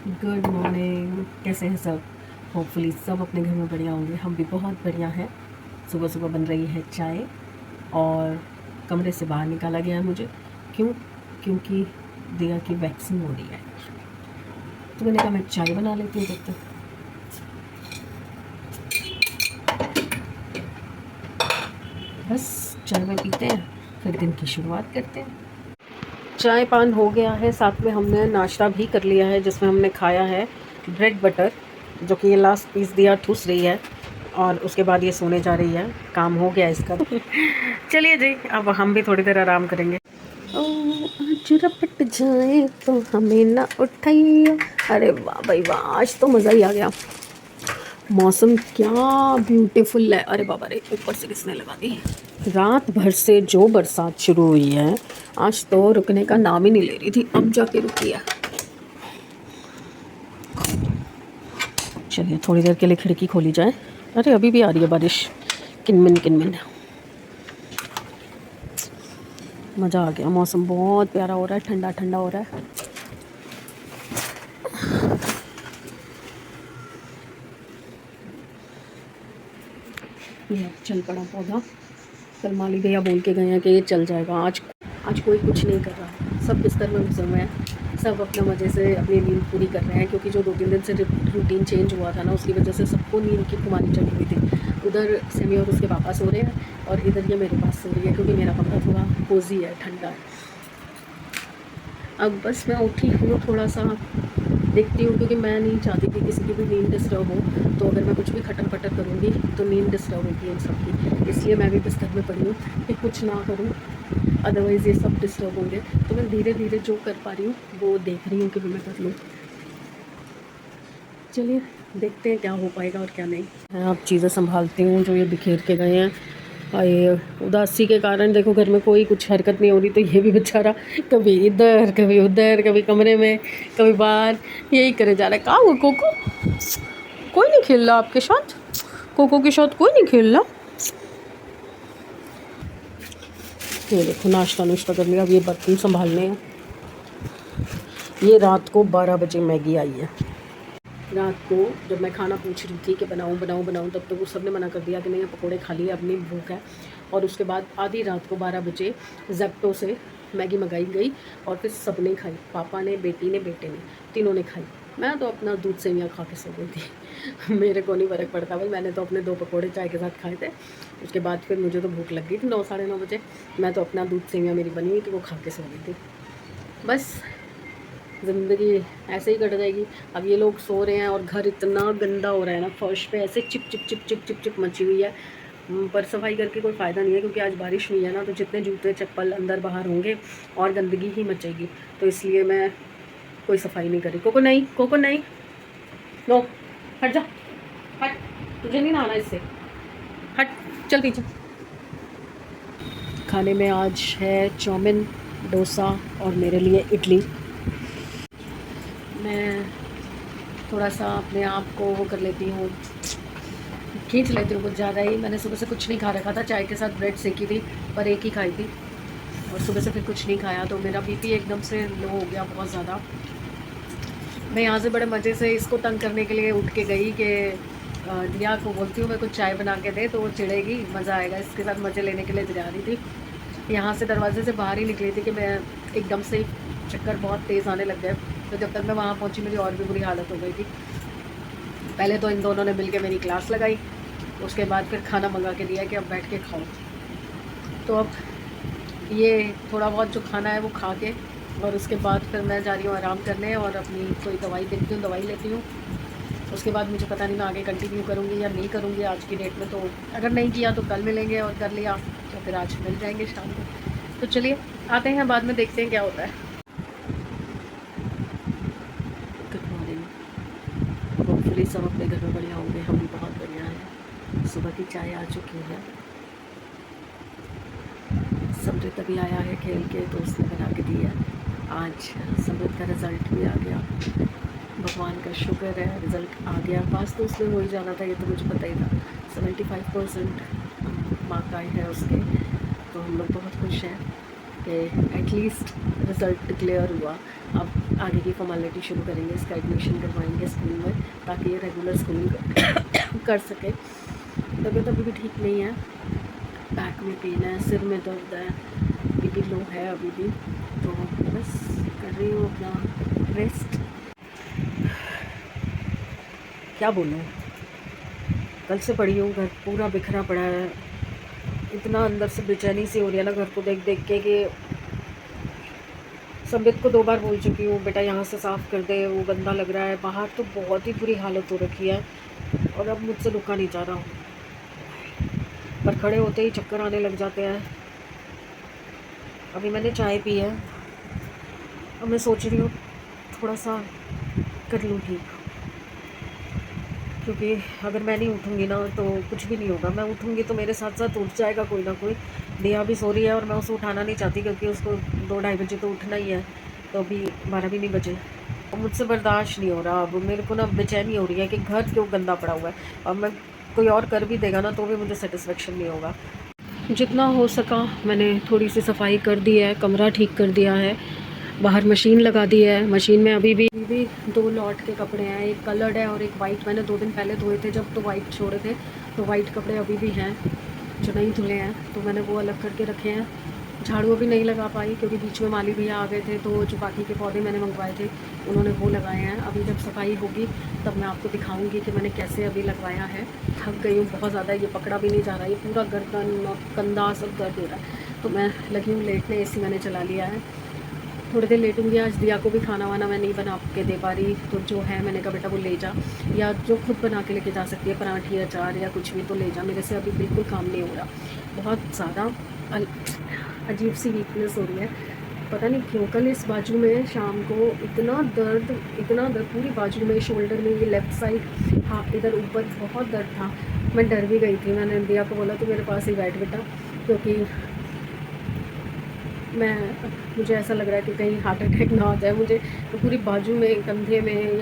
Good morning. कैसे हैं सब? होपफुली सब अपने घर में बढ़िया होंगे। हम भी बहुत बढ़िया हैं। सुबह सुबह बन रही है चाय और कमरे से बाहर निकाला गया है मुझे। क्यों? क्योंकि दिया की वैक्सीन हो रही है, तो मैंने कहा मैं चाय बना लेती हूँ तब तक। बस चाय में पीते हैं, फिर दिन की शुरुआत करते हैं। चाय पान हो गया है, साथ में हमने नाश्ता भी कर लिया है जिसमें हमने खाया है ब्रेड बटर, जो कि ये लास्ट पीस दिया ठूस रही है और उसके बाद ये सोने जा रही है। काम हो गया इसका। चलिए जी, अब हम भी थोड़ी देर आराम करेंगे। ओ आज रपट जाए तो हमें ना उठाइए। अरे वाह भाई वाह, आज तो मज़ा ही आ गया। मौसम क्या ब्यूटीफुल है। अरे बाबा रे, ऊपर से किसने लगा दी। रात भर से जो बरसात शुरू हुई है, आज तो रुकने का नाम ही नहीं ले रही थी, अब जाके रुकी है। चलिए थोड़ी देर के लिए खिड़की खोली जाए। अरे अभी भी आ रही है बारिश, किनमिन किनमिन। मज़ा आ गया, मौसम बहुत प्यारा हो रहा है, ठंडा ठंडा हो रहा है। ये चल पड़ा पौधा। कल माली भैया बोल के गए हैं कि ये चल जाएगा। आज कोई कुछ नहीं कर रहा, सब बिस्तर में घुसे हुए हैं। सब अपने मज़े से अपनी नींद पूरी कर रहे हैं, क्योंकि जो 2-3 दिन से रूटीन चेंज हुआ था ना, उसकी वजह से सबको नींद की खुमारी चढ़ी हुई थी। उधर सेमी और उसके पापा सो रहे हैं और इधर ये मेरे पास सो रही है, क्योंकि मेरा कमरा थोड़ा कोजी है, ठंडा है। अब बस मैं उठी हूँ, थोड़ा सा देखती हूँ, क्योंकि मैं नहीं चाहती कि किसी की भी नींद डिस्टर्ब हो। तो अगर मैं कुछ भी खटर पटर करूँगी तो नींद डिस्टर्ब होगी इन सब की, इसलिए मैं भी बिस्तर में पड़ी हूँ कि कुछ ना करूँ, अदरवाइज़ ये सब डिस्टर्ब होंगे। तो मैं धीरे धीरे जो कर पा रही हूँ वो देख रही हूँ कि मैं कर लूँ। चलिए देखते हैं क्या हो पाएगा और क्या नहीं। मैं अब चीज़ें संभालती हूँ जो ये बिखेर के गए हैं। ये उदासी के कारण देखो घर में कोई कुछ हरकत नहीं हो रही, तो ये भी बेचारा कभी इधर कभी उधर, कभी कमरे में कभी बाहर, यही करे जा रहा है। कहाँ हुआ कोको? कोई नहीं खेल रहा आपके साथ? कोको के साथ कोई नहीं खेल रहा? ये देखो नाश्ता नुश्ता कर लिया, अब ये बर्तन संभालने हैं। ये रात को 12 बजे मैगी आई है। रात को जब मैं खाना पूछ रही थी कि बनाऊं बनाऊं बनाऊं, तब तो वो सब ने मना कर दिया कि नहीं, पकोड़े खा लिए, अपनी भूख है। और उसके बाद आधी रात को 12 बजे जेप्टो से मैगी मंगाई गई और फिर सब ने खाई। पापा ने, बेटी ने, बेटे ने, तीनों ने खाई। मैं तो अपना दूध सेवियाँ खा के सो गई थी। मेरे को नहीं फ़र्क पड़ता भाई, मैंने तो अपने 2 पकौड़े चाय के साथ खाए थे। उसके बाद फिर मुझे तो भूख लग गई थी 9 साढ़े 9 बजे। मैं तो अपना दूध सेवियाँ मेरी बनी हुई थी, वो खा के सो गई थी। बस ज़िंदगी ऐसे ही कट जाएगी। अब ये लोग सो रहे हैं और घर इतना गंदा हो रहा है ना, फर्श पे ऐसे chip chip chip chip chip chip मची हुई है। पर सफाई करके कोई फ़ायदा नहीं है, क्योंकि आज बारिश हुई है ना, तो जितने जूते चप्पल अंदर बाहर होंगे और गंदगी ही मचेगी। तो इसलिए मैं कोई सफाई नहीं करी। कोको नहीं, कोको नहीं, नो, हट जा, हट, तुझे नहीं नहाना इससे, हट, चल पीछे। खाने में आज है चाउमीन, डोसा और मेरे लिए इडली। मैं थोड़ा सा अपने आप को वो कर लेती हूँ, खींच लेती हूँ कुछ ज़्यादा ही। मैंने सुबह से कुछ नहीं खा रखा था, चाय के साथ ब्रेड सेकी थी, पर एक ही खाई थी और सुबह से फिर कुछ नहीं खाया, तो मेरा बीपी एकदम से लो हो गया बहुत ज़्यादा। मैं यहाँ से बड़े मज़े से इसको तंग करने के लिए उठ के गई कि दिया को बोलती हूँ मैं कुछ चाय बना के दे, तो वो चिढ़ेगी, मज़ा आएगा, इसके साथ मज़े लेने के लिए जा रही थी। यहाँ से दरवाजे से बाहर ही निकली थी कि मैं एकदम से चक्कर बहुत तेज़ आने लग गए। तो जब तक मैं वहाँ पहुँची मेरी और भी बुरी हालत हो गई थी। पहले तो इन दोनों ने मिलके मेरी क्लास लगाई, उसके बाद फिर खाना मंगा के दिया कि अब बैठ के खाओ। तो अब ये थोड़ा बहुत जो खाना है वो खा के, और उसके बाद फिर मैं जा रही हूँ आराम करने और अपनी कोई दवाई देखती हूँ, दवाई लेती हूँ। उसके बाद मुझे पता नहीं मैं आगे कंटिन्यू करूँगी या नहीं करूँगी आज की डेट में। तो अगर नहीं किया तो कल मिलेंगे, और कर लिया तो फिर आज मिल जाएंगे शाम को। तो चलिए आते हैं, बाद में देखते हैं क्या होता है। Good morning. होपफुली सब अपने घर में बढ़िया होंगे, हम भी बहुत बढ़िया हैं। सुबह की चाय आ चुकी है। समृद्ध अभी आया है खेल के, तो उसने बना के दी है। आज समृद्ध का रिज़ल्ट भी आ गया, भगवान का शुक्र है, रिज़ल्ट आ गया। पास तो उसमें हो ही जाना था, ये तो मुझे पता ही था। 75% मार्क आए हैं उसके, तो हम लोग बहुत खुश हैं कि एटलीस्ट रिज़ल्ट डिक्लेयर हुआ। अब आगे की फॉर्मेलिटी शुरू करेंगे, इसका एडमिशन करवाएंगे स्कूल में ताकि ये रेगुलर स्कूलिंग कर सके। तबीयत अभी भी ठीक नहीं है, बैक में पेन है, सिर में दर्द है, बीपी लो है अभी भी, तो बस कर रही हूँ अपना रेस्ट। क्या बोलूँ, कल से पड़ी हूँ, घर पूरा बिखरा पड़ा है, इतना अंदर से बेचैनी सी हो रही है ना घर को देख देख के कि संबित को 2 बार बोल चुकी हूँ बेटा यहाँ से साफ़ कर दे, वो गंदा लग रहा है, बाहर तो बहुत ही बुरी हालत हो रखी है और अब मुझसे रुका नहीं जा रहा, पर खड़े होते ही चक्कर आने लग जाते हैं। अभी मैंने चाय पी है, अब मैं सोच रही हूँ थोड़ा सा कर लूँ ठीक, क्योंकि अगर मैं नहीं उठूँगी ना तो कुछ भी नहीं होगा, मैं उठूँगी तो मेरे साथ साथ उठ जाएगा कोई ना कोई। दिया भी सो रही है और मैं उसे उठाना नहीं चाहती क्योंकि उसको 2-2:30 बजे तो उठना ही है, तो अभी 12 भी नहीं बजे, और मुझसे बर्दाश्त नहीं हो रहा। अब मेरे को ना बेचैनी हो रही है कि घर क्यों गंदा पड़ा हुआ है, और मैं कोई और कर भी देगा ना तो भी मुझे सेटिस्फेक्शन नहीं होगा। जितना हो सका मैंने थोड़ी सी सफाई कर दी है, कमरा ठीक कर दिया है, बाहर मशीन लगा दी है। मशीन में अभी भी 2 लॉट के कपड़े हैं, एक कलर्ड है और एक वाइट। मैंने 2 दिन पहले धोए थे जब, तो वाइट छोड़े थे, तो वाइट कपड़े अभी भी हैं जो नहीं धुले हैं, तो मैंने वो अलग करके रखे हैं। झाड़ू अभी नहीं लगा पाई क्योंकि बीच में माली भैया आ गए थे, तो जो बाकी के पौधे मैंने मंगवाए थे उन्होंने वो लगाए हैं। अभी जब सफाई होगी तब मैं आपको दिखाऊंगी कि मैंने कैसे अभी लगवाया है। थक गई हूँ बहुत ज़्यादा, ये पकड़ा भी नहीं जा रहा, ये पूरा गर्दन और कंधा सब दर्द हो रहा है, तो मैं लगी हूँ लेटने। एसी मैंने चला लिया है, थोड़ी देर लेटूंगी। आज दिया को भी खाना वाना मैं नहीं बना के दे पा रही, तो जो है मैंने कहा बेटा वो ले जा, या जो खुद बना के लेके जा सकती है, पराठे अचार या कुछ भी, तो ले जा, मेरे से अभी बिल्कुल काम नहीं हो रहा। बहुत ज़्यादा अजीब सी वीकनेस हो रही है, पता नहीं क्यों। कल इस बाजू में शाम को इतना दर्द पूरी बाजू में, शोल्डर में, ये लेफ़्ट साइड, हाँ इधर ऊपर बहुत दर्द था। मैं डर भी गई थी, मैंने दिया को बोला तो मेरे पास ही बैठ बेटा, क्योंकि मुझे ऐसा लग रहा है कि कहीं हार्ट अटैक ना आ जाए मुझे। तो पूरी बाजू में, कंधे में,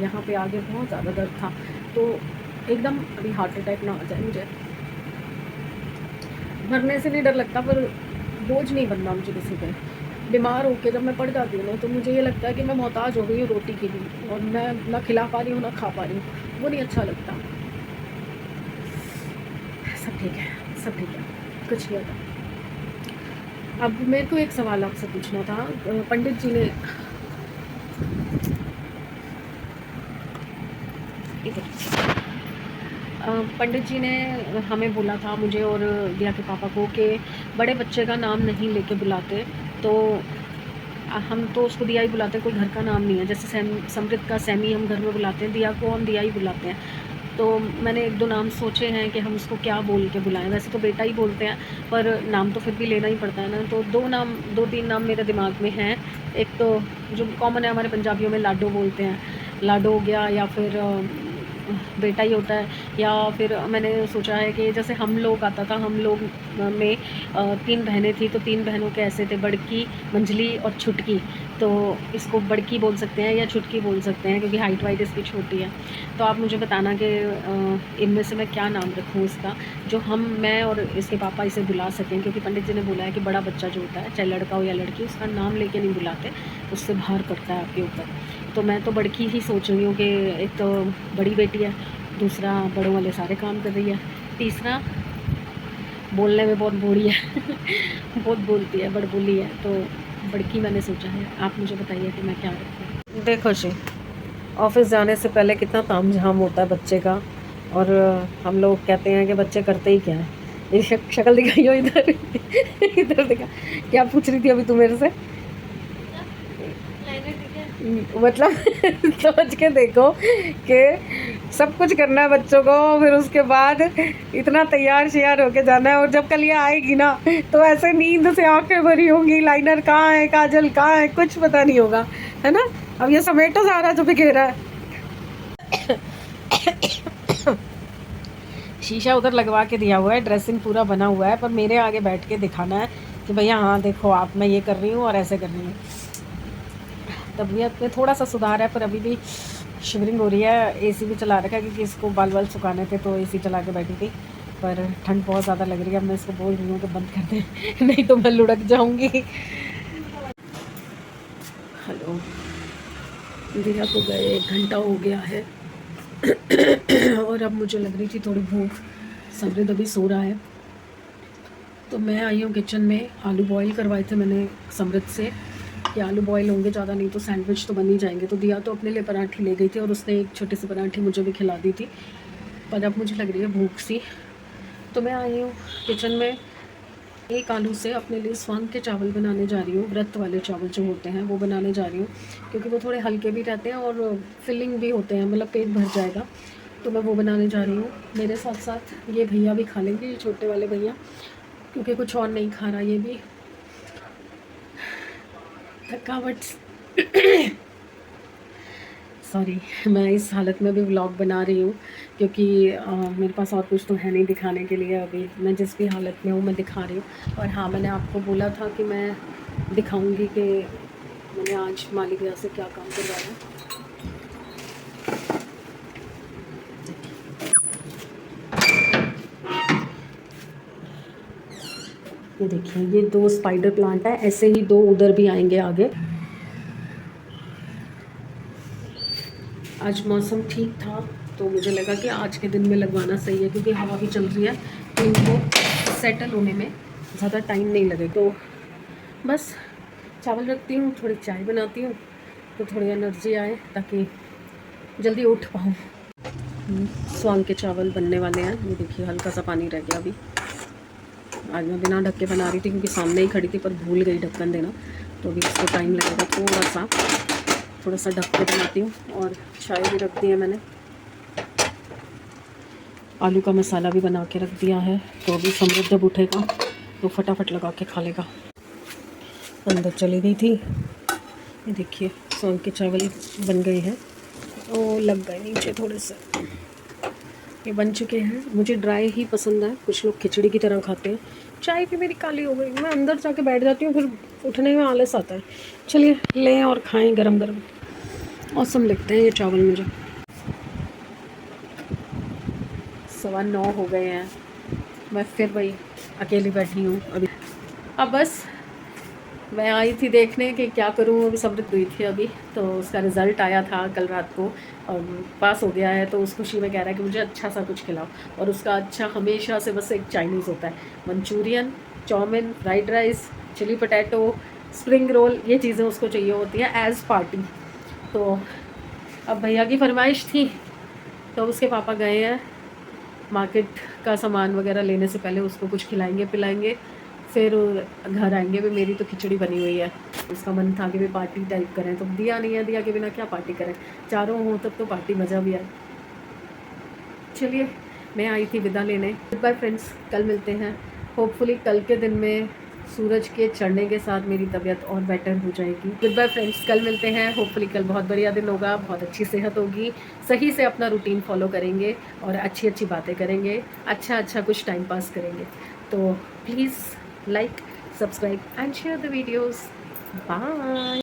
यहाँ पे आगे बहुत ज़्यादा दर्द था, तो एकदम अभी हार्ट अटैक ना आ जाए मुझे। मरने से नहीं डर लगता, पर बोझ नहीं बनना मुझे किसी पे। बीमार होकर जब मैं पड़ जाती हूँ ना तो मुझे ये लगता है कि मैं मोहताज हो गई हूँ रोटी की भी, और मैं ना खिला पा रही हूँ ना खा पा रही हूँ, वो नहीं अच्छा लगता। सब ठीक है, सब ठीक है, कुछ नहीं होता। अब मेरे को एक सवाल आपसे पूछना था। पंडित जी ने पंडित जी ने हमें बोला था, मुझे और दिया के पापा को, कि बड़े बच्चे का नाम नहीं लेके बुलाते, तो हम तो उसको दिया ही बुलाते हैं, कोई घर का नाम नहीं है। जैसे समृद्ध का सैमी हम घर में बुलाते हैं, दिया को हम दिया ही बुलाते हैं। तो मैंने 1-2 नाम सोचे हैं कि हम उसको क्या बोल के बुलाएं। वैसे तो बेटा ही बोलते हैं, पर नाम तो फिर भी लेना ही पड़ता है ना। तो 2-3 नाम मेरे दिमाग में हैं। एक तो जो कॉमन है हमारे पंजाबियों में, लाडो बोलते हैं, लाडो हो गया, या फिर बेटा ही होता है। या फिर मैंने सोचा है कि जैसे हम लोग आता था, हम लोग में 3 बहनें थी, तो 3 बहनों के ऐसे थे, बड़की, मंझली और छुटकी। तो इसको बड़की बोल सकते हैं या छुटकी बोल सकते हैं, क्योंकि हाइट वाइट इसकी छोटी है। तो आप मुझे बताना कि इनमें से मैं क्या नाम रखूँ इसका, जो मैं और इसके पापा इसे बुला सकें, क्योंकि पंडित जी ने बोला है कि बड़ा बच्चा जो होता है, चाहे लड़का हो या लड़की, उसका नाम लेके नहीं बुलाते, उससे भार पड़ता है आपके ऊपर। तो मैं तो बड़की ही सोच रही हूँ कि एक तो बड़ी बेटी है, दूसरा बड़ों वाले सारे काम कर रही है, तीसरा बोलने में बहुत बूढ़ी है बहुत बोलती है, बड़बोली है, तो बड़की मैंने सोचा है। आप मुझे बताइए कि मैं क्या रखूँ। देखो जी, ऑफिस जाने से पहले कितना तामझाम होता है बच्चे का, और हम लोग कहते हैं कि बच्चे करते ही क्या है। ये शक्ल दिखाइयो इधर इधर दिखा, क्या पूछ रही थी अभी तू मेरे से? मतलब समझ के देखो कि सब कुछ करना है बच्चों को, फिर उसके बाद इतना तैयार श्यार होके जाना है, और जब कल ये आएगी ना तो ऐसे नींद से आंखें भरी होंगी, लाइनर कहाँ है, काजल कहाँ है, कुछ पता नहीं होगा, है ना। अब ये समेटो सारा जो बिखेरा है शीशा उधर लगवा के दिया हुआ है, ड्रेसिंग पूरा बना हुआ है, पर मेरे आगे बैठ के दिखाना है कि भैया हाँ देखो आप, मैं ये कर रही हूँ और ऐसे कर रही हूँ। तबीयत में थोड़ा सा सुधार है, पर अभी भी शिवरिंग हो रही है। एसी भी चला रखा है क्योंकि इसको बाल सुखाने थे, तो एसी चला के बैठी थी, पर ठंड बहुत ज़्यादा लग रही है। मैं इसको बोल रही हूँ कि बंद कर दे नहीं तो मैं लुढ़क जाऊँगी। हेलो, दिया को गए 1 घंटा हो गया है और अब मुझे लग रही थी थोड़ी भूख। समृद्ध अभी सो रहा है तो मैं आई हूँ किचन में। आलू बॉईल करवाए थे मैंने समृद्ध से कि आलू बॉईल होंगे ज़्यादा, नहीं तो सैंडविच तो बन ही जाएंगे। तो दिया तो अपने लिए पराठी ले गई थी और उसने एक छोटी सी पराठी मुझे भी खिला दी थी। पर अब मुझे लग रही है भूख सी, तो मैं आई हूँ किचन में। एक आलू से अपने लिए स्वांग के चावल बनाने जा रही हूँ। व्रत वाले चावल जो होते हैं वो बनाने जा रही हूँ, क्योंकि वो थोड़े हल्के भी रहते हैं और फिलिंग भी होते हैं, मतलब पेट भर जाएगा। तो मैं वो बनाने जा रही हूँ। मेरे साथ साथ ये भैया भी खा लेंगे, ये छोटे वाले भैया, क्योंकि कुछ और नहीं खा रहा ये भी। थकावट सॉरी, मैं इस हालत में भी व्लॉग बना रही हूँ क्योंकि मेरे पास और कुछ तो है नहीं दिखाने के लिए। अभी मैं जिस भी हालत में हूँ मैं दिखा रही हूँ। और हाँ, मैंने आपको बोला था कि मैं दिखाऊंगी कि मैंने आज मालिक भैया से क्या काम करवाया। ये देखिए, ये 2 स्पाइडर प्लांट है, ऐसे ही 2 उधर भी आएंगे आगे। आज मौसम ठीक था तो मुझे लगा कि आज के दिन में लगवाना सही है, क्योंकि हवा भी चल रही है तो इनको सेटल होने में ज़्यादा टाइम नहीं लगे। तो बस चावल रखती हूँ, थोड़ी चाय बनाती हूँ तो थोड़ी एनर्जी आए ताकि जल्दी उठ पाऊँ। स्वांग के चावल बनने वाले हैं। ये देखिए, हल्का सा पानी रह गया अभी। आज मैं बिना ढक के बना रही थी क्योंकि सामने ही खड़ी थी, पर भूल गई ढक्कन देना, तो अभी इसको टाइम लगेगा। थोड़ा सा ढक के बनाती हूँ। और चाय भी रख दी है मैंने, आलू का मसाला भी बना के रख दिया है, तो अभी समृद्ध जब उठेगा तो फटाफट लगा के खा लेगा। अंदर चली गई थी। ये देखिए, स्वांग के चावल बन गए हैं, ओ लग गए नीचे थोड़े से, ये बन चुके हैं। मुझे ड्राई ही पसंद है, कुछ लोग खिचड़ी की तरह खाते हैं। चाय भी मेरी काली हो गई, मैं अंदर जाके बैठ जाती हूँ, फिर उठने में आलस आता है। चलिए लें और खाएं गरम गरम। औसम लगते हैं ये चावल मुझे। 9:15 हो गए हैं, मैं फिर वही अकेली बैठी हूँ अभी। अब बस मैं आई थी देखने कि क्या करूँ। अभी समृद्ध हुई थी अभी, तो उसका रिज़ल्ट आया था कल रात को और पास हो गया है, तो उस खुशी में कह रहा है कि मुझे अच्छा सा कुछ खिलाओ। और उसका अच्छा हमेशा से बस एक चाइनीज़ होता है, Manchurian, chow mein, fried rice, chilli potato, spring roll, ये चीज़ें उसको चाहिए होती हैं एज़ पार्टी। तो अब भैया की फरमाइश थी तो उसके पापा गए हैं मार्केट का सामान वगैरह लेने से पहले उसको कुछ खिलाएंगे पिलाएंगे, फिर घर आएंगे। भी मेरी तो खिचड़ी बनी हुई है, उसका मन था कि भी पार्टी टाइप करें, तो दिया नहीं है, दिया के बिना क्या पार्टी करें। चारों हों तब तो पार्टी मज़ा भी आए। चलिए, मैं आई थी विदा लेने। गुड बाय फ्रेंड्स, कल मिलते हैं। होपफुली कल के दिन में सूरज के चढ़ने के साथ मेरी तबीयत और बेटर हो जाएगी। गुड बाय फ्रेंड्स, कल मिलते हैं। होपफुली कल बहुत बढ़िया दिन होगा, बहुत अच्छी सेहत होगी, सही से अपना रूटीन फॉलो करेंगे और अच्छी अच्छी बातें करेंगे, अच्छा कुछ टाइम पास करेंगे। तो please like, subscribe and share the videos. Bye.